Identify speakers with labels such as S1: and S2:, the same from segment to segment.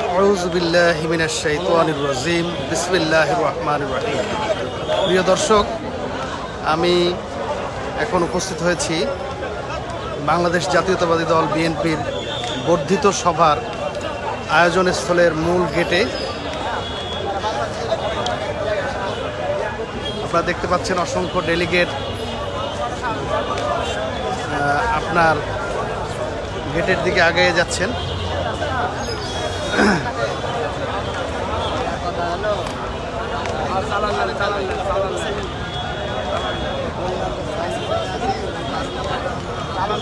S1: আউযু বিল্লাহি মিনাশ শাইতানির রাজিম বিসমিল্লাহির রহমানির রহিম। প্রিয় দর্শক, আমি এখন উপস্থিত হয়েছি বাংলাদেশ জাতীয়তাবাদী দল বিএনপির বর্ধিত সভার আয়োজন স্থলের মূল গেটে। আপনারা দেখতে পাচ্ছেন অসংখ্য ডেলিগেট আপনার গেটের দিকে আগে যাচ্ছেন।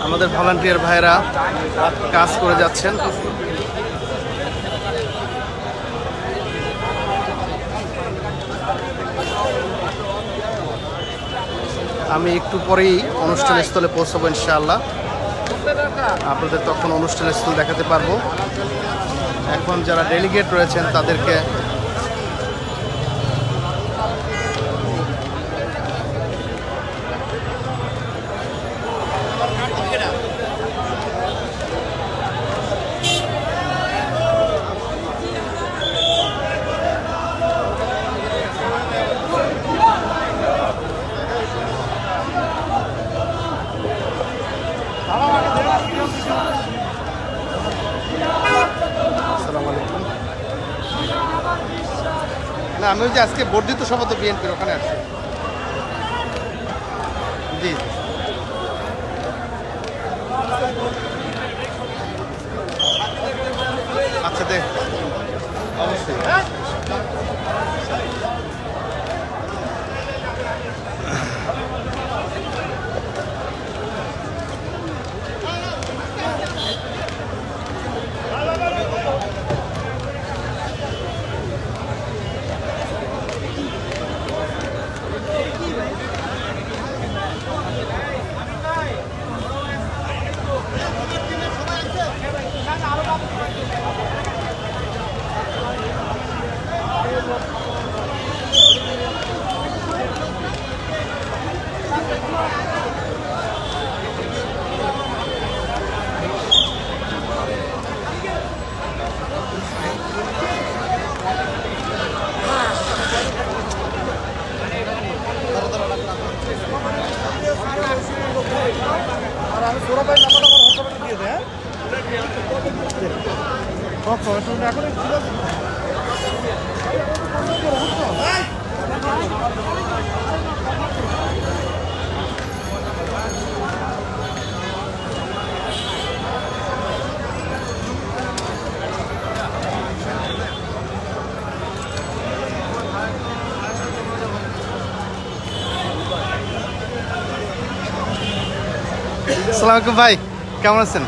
S1: আমাদের ভলান্টিয়ার ভাইরা কাজ করে যাচ্ছেন। আমি একটু পরেই অনুষ্ঠান স্থলে পৌঁছাবো ইনশাআল্লাহ। আপনাদের তখন অনুষ্ঠান স্থল দেখাতে পারবো। এখন যারা ডেলিগেট রয়েছেন তাদেরকে না, আমি ওই যে আজকে বর্ধিত সভা তো বিএনপির ওখানে আসছি। জি, আচ্ছা দেখ অবশ্যই। আসসালামু আলাইকুম ভাই, কেমন আছেন?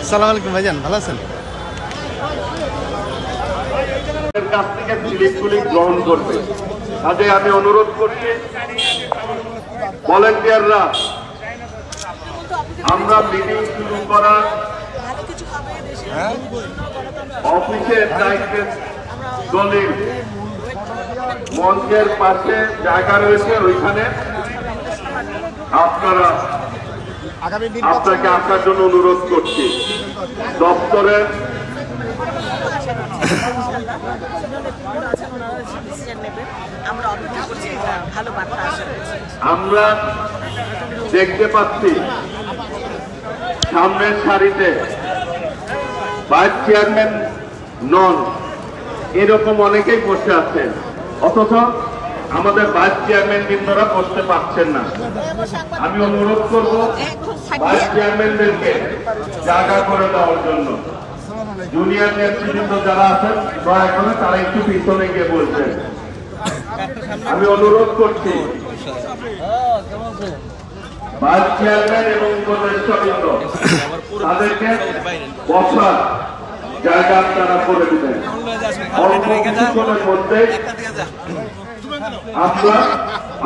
S1: আসসালামু আলাইকুম ভাইজান, ভালো আছেন?
S2: কাছ থেকে স্লিপগুলি গ্রহণ করবে। কাজে আমি অনুরোধ করছি ভলান্টিয়াররা, আমরা মিটিং শুরু করার অফিসের দায়িত্বের দলিল মঞ্চের পাশে জায়গা রয়েছে, ওইখানে আপনাকে আসার জন্য অনুরোধ করছি। দপ্তরের আমরা দেখতে পাচ্ছি সামনের সারিতে ভাইস চেয়ারম্যান নন, এরকম অনেকেই বসে আছেন, অথচ আমাদের ভাইস চেয়ারম্যান বৃন্দরা বসতে পারছেন না। আমি অনুরোধ করব ভাইস চেয়ারম্যানদেরকে জায়গা করে দেওয়ার জন্য। জুনিয়র নেতৃবৃন্দ যারা আছেন দয়া করে তারা একটু পিছনে গিয়ে বলছেন। আমি অনুরোধ করছি ভাইস চেয়ারম্যান এবং উপদেষ্টাবৃন্দ তাদেরকে বসার জায়গা আপনারা করে দিবেন। অল্প কিছুক্ষণের মধ্যে আমরা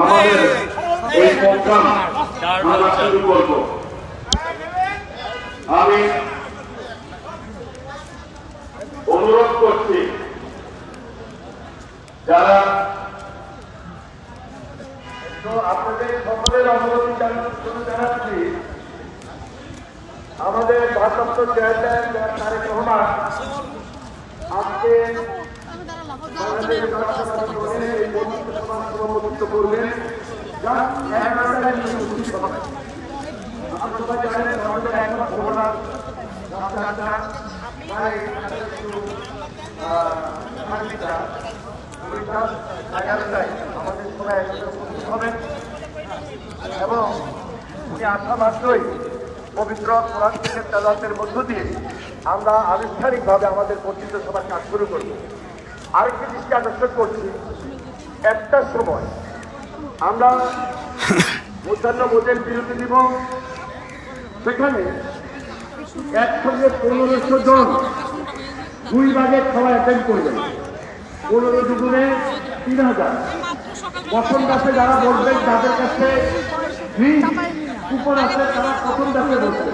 S2: আমাদের এই প্রোগ্রাম আমরা শুরু করব। আমি অনুরোধ করছি যারা আপনাদের সকলের অনুরোধ জানাচ্ছি, আমাদের ভারপ্রাপ্ত চেয়ারম্যান তারেক রহমান আজকে করবেন। এবং উনি আসা মাত্রই পবিত্র কোরআন শরীফের তেলাওয়াতের মধ্য দিয়ে আমরা আনুষ্ঠানিকভাবে আমাদের বর্ধিত সভার কাজ শুরু করব। আরেকটি দৃষ্টি আকর্ষণ করছি, একটার সময় আমরা মধ্যাহ্ন ভোজের বিরতি দিব। সেখানে একসঙ্গে 1500 জন 2 ভাগে খাওয়া অ্যাটেন্ড করবেন। 15 দুগুণে 3000। প্রথম দাসে যারা বলবেন যাদের কাছে কুপন আছে তারা প্রথম দাসে বলবেন।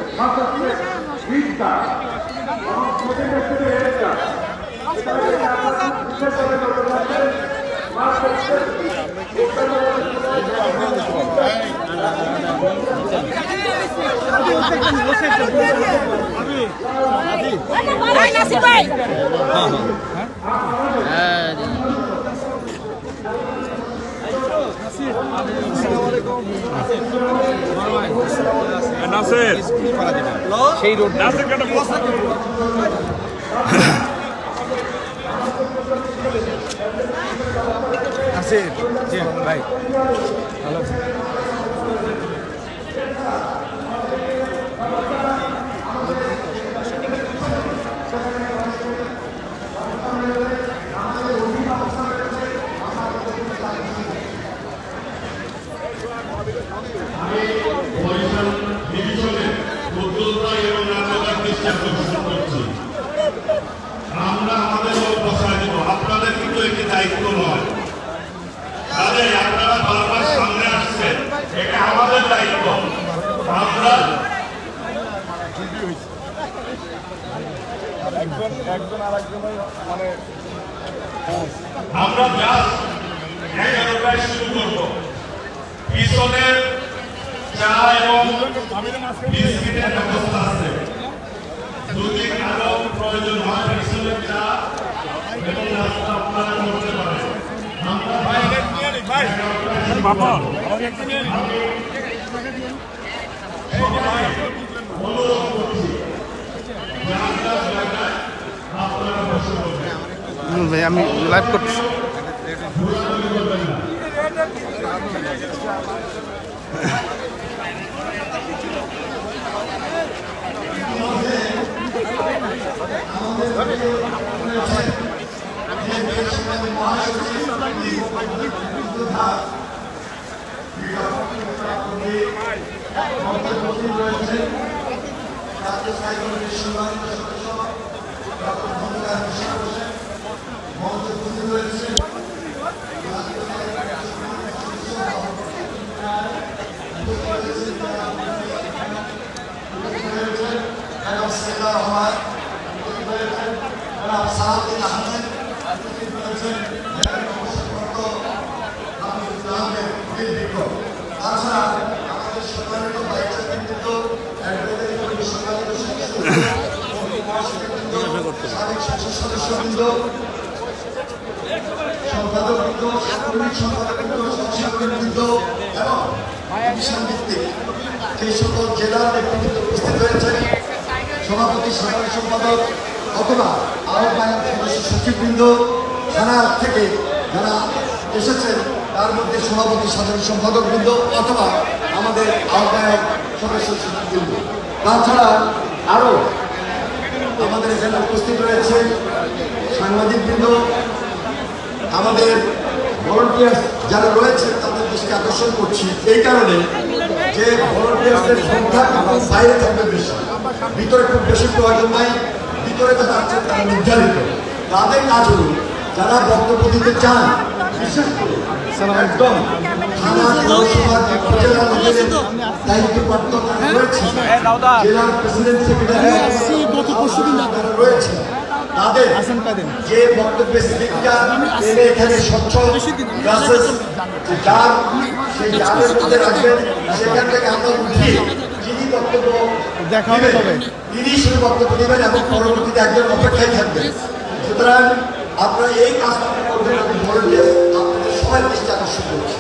S3: নাসির সেই রোড নাসির কাটা নাসির জি ভাই হ্যালো
S4: আমরা আমাদের লোক বসায় দেব, আপনাদের কিন্তু একটি দায়িত্ব নয়। কাজেই আপনারা বারবার সামনে আসছেন, এটা আমাদের দায়িত্ব। আমরা জাস্ট 11টায় শুরু করব। পিছনের চা এবং বিস্কিটের ব্যবস্থা আছে। যদি কারো প্রয়োজন হয় পিছনের চা এবং নাস্তা আপনারা করতে পারেন। অনুরোধ করছি আপনারা বসে বলবেন।
S1: ভাই আমি লাইভ করছি।
S5: সভাপতি সাধারণ সম্পাদক অথবা আহ্বায়ক সদস্য সচিববৃন্দ থানা থেকে যারা এসেছেন তার মধ্যে সভাপতি সাধারণ সম্পাদকবৃন্দ অথবা আমাদের আহ্বায়ক সদস্যবৃন্দ, তাছাড়া আরও আমাদের এখানে উপস্থিত রয়েছে সাংবাদিকবৃন্দ, আমাদের ভলান্টিয়ার যারা রয়েছে তাদের দৃষ্টি আকর্ষণ করছি এই কারণে যে ভলান্টিয়ারদের সংখ্যা বাইরে থাকবে বেশি, ভিতরে খুব বেশি প্রয়োজন নাই। ভিতরে যারা আছেন তারা নির্ধারিত, তাদের কাজ হল যারা বক্তব্য দিতে চান, বিশেষ করে একদম থানা পৌরসভা উপজেলা লেভেলের দায়িত্বপ্রাপ্ত রয়েছে, জেলার প্রেসিডেন্ট সেক্রেটারি যারা রয়েছে তাদের যে বক্তব্যের স্পিকটা এনে এখানে স্বচ্ছ গাছের যার সেই জালের মধ্যে রাখবেন, সেখান থেকে আমরা উঠিয়ে যিনি বক্তব্য তিনি শুধু বক্তব্য দেবেন এবং পরবর্তীতে একজন অপেক্ষায় থাকবেন। সুতরাং আপনারা এই কাজটা করবেন, আমি ভলান্টিয়ার আপনাদের সবাই দৃষ্টি আকর্ষণ করছি।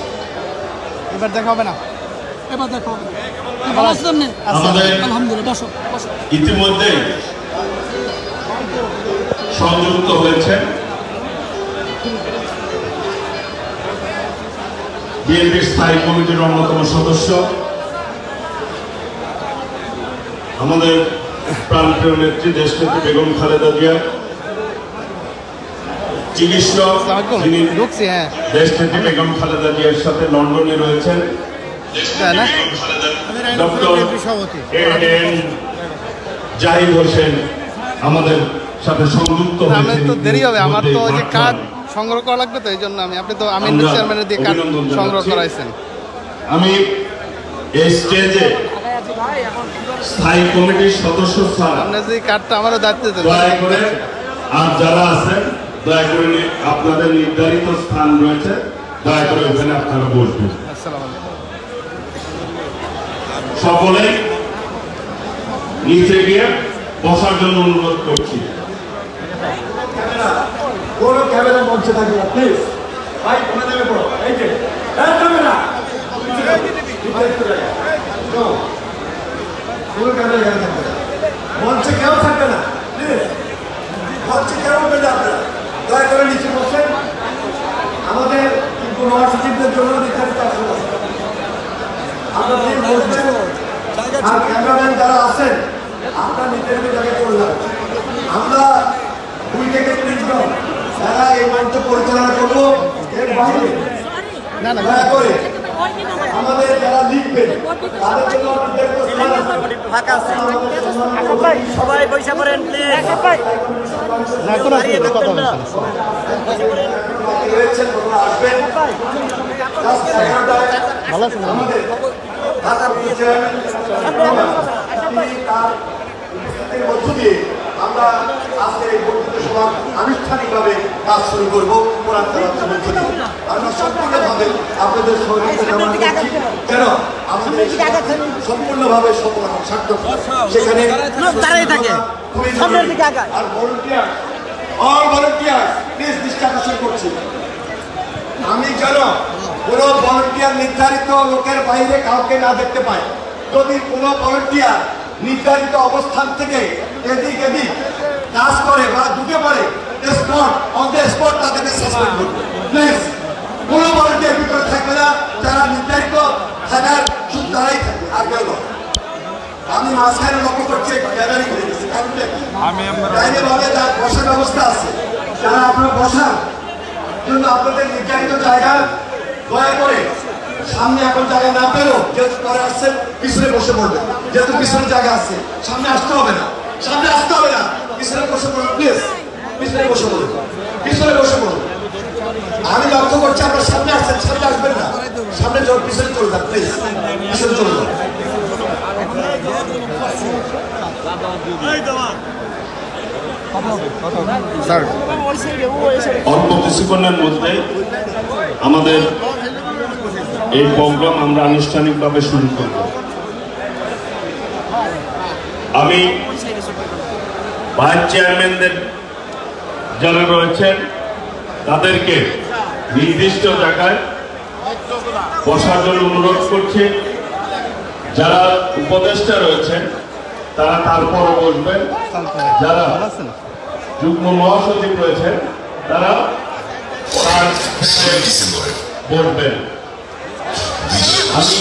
S1: এবার দেখা হবে না,
S6: এবার দেখা হবে। ভালো আছেন না? আলহামদুলিল্লাহ। বসো বসো।
S4: ইতিমধ্যে সংযুক্ত হয়েছে বিএনপির স্থায়ী কমিটির অন্যতম সদস্য আমাদের প্রাণপ্রিয় নেত্রী দেশনেত্রী বেগম খালেদা জিয়া, চিকিৎসক যিনি দেশনেত্রী বেগম খালেদা জিয়ার সাথে লন্ডনে রয়েছেন, ডক্টর এন জাহিদ হোসেন আমাদের সাথে সংযুক্ত হয়েছেন।
S1: তো দেরি হবে, আমার তো ওই যে কার্ড সংগ্রহ করা লাগবে, তো এই জন্য আপনি তো আমিন চেয়ারম্যানের দিয়ে কার্ড সংগ্রহ করাইছেন।
S4: আমি এই স্টেজে স্থায়ী কমিটির সদস্য ছাড়া
S1: আপনার যে কার্ডটা আমারও দায়িত্ব দিতে
S4: দয়া করে আর যারা আছেন দয়া করে আপনাদের নির্ধারিত স্থান রয়েছে, দয়া করে ওখানে আপনারা বসবেন।
S1: আসসালামু আলাইকুম।
S4: সকলে নিচে গিয়ে বসার জন্য অনুরোধ করছি।
S5: কোনো ক্যামেরা মঞ্চে থাকবে না প্লিজ, ভাই তোমরা নেমে পড়ো। এই যে ক্যামেরা কোনো ক্যামেরা এখানে থাকবে না, মঞ্চে কেউ থাকবে না প্লিজ, মঞ্চে কেউ উঠবে না, আপনারা দয়া করে নিচে বসেন। আমাদের কিন্তু মহাসচিবদের জন্য নির্ধারিত আসন আছে, আমরা বসছেন আর ক্যামেরাম্যান যারা আছেন আপনারা নির্ধারিত জায়গায় চলে যান। আমরা 2 থেকে 3 জন যারা এই মঞ্চ পরিচালনা করবো, এর বাইরে দয়া করে আমাদের যারা লিখবেন তাদের জন্য
S6: সবাই পয়সা করেন প্লিজ।
S5: রয়েছেন আসবেন।
S1: ভালো আছেন?
S5: আমাদের ঢাকার তার উপস্থিতির মধ্য দিয়ে আমরা আজকে এই বক্তৃতা সভা আনুষ্ঠানিকভাবে কাজ শুরু করবো। কোরআন তেলাওয়াতের মধ্য দিয়ে আমরা সম্পূর্ণভাবে আপনাদের সহযোগিতা কামনা করছি, যেন আমাদের সম্পূর্ণভাবে সফল এবং সার্থক সেখানে আর ভলান্টিয়ার অল ভলান্টিয়ার প্লিজ দৃষ্টি আকর্ষণ করছি। আমি যেন কোনো ভলান্টিয়ার নির্ধারিত লোকের বাইরে কাউকে না দেখতে পাই। যদি কোনো ভলান্টিয়ার নির্ধারিত অবস্থান থেকে এদিক কাজ করে বা ঢুকে পড়ে, স্পট অন দ্য স্পট তাদেরকে সাসপেন্ড করবে প্লিজ। কোনো ভলান্টিয়ার ভিতরে থাকবে না, যারা নির্ধারিত থাকার শুধু তারাই থাকবে, আর কেউ নয়। আমি মাঝখানে লক্ষ্য করছি গ্যালারি হয়ে গেছে, কারণটা কি বাইরে ভাবে যার বসার ব্যবস্থা আছে, যারা আপনার বসার জন্য আপনাদের নির্ধারিত জায়গা দয়া করে সামনে এখন জায়গা না পেলেও যেহেতু পরে আসছেন পিছনে বসে পড়বেন, যেহেতু পিছনে জায়গা আছে সামনে আসতে হবে না, সামনে আসতে হবে না, পিছনে বসে পড়ুন প্লিজ, পিছনে বসে পড়ুন, পিছনে বসে পড়ুন। আমি লক্ষ্য করছি আপনার সামনে আসছেন, সামনে আসবেন না, সামনে পিছনে চলে যান প্লিজ, পিছনে চলে যান।
S4: অল্প কিছুক্ষণের মধ্যে আমাদের এই প্রোগ্রাম আমরা আনুষ্ঠানিকভাবে শুরু করব। আমি ভাইস চেয়ারম্যানদের যারা রয়েছেন তাদেরকে নির্দিষ্ট জায়গায় বসার জন্য অনুরোধ করছি। যারা উপদেষ্টা রয়েছেন তারা তারপরও বসবেন, যারা যুগ্ম মহাসচিব রয়েছেন তারা তার বলবেন। আমি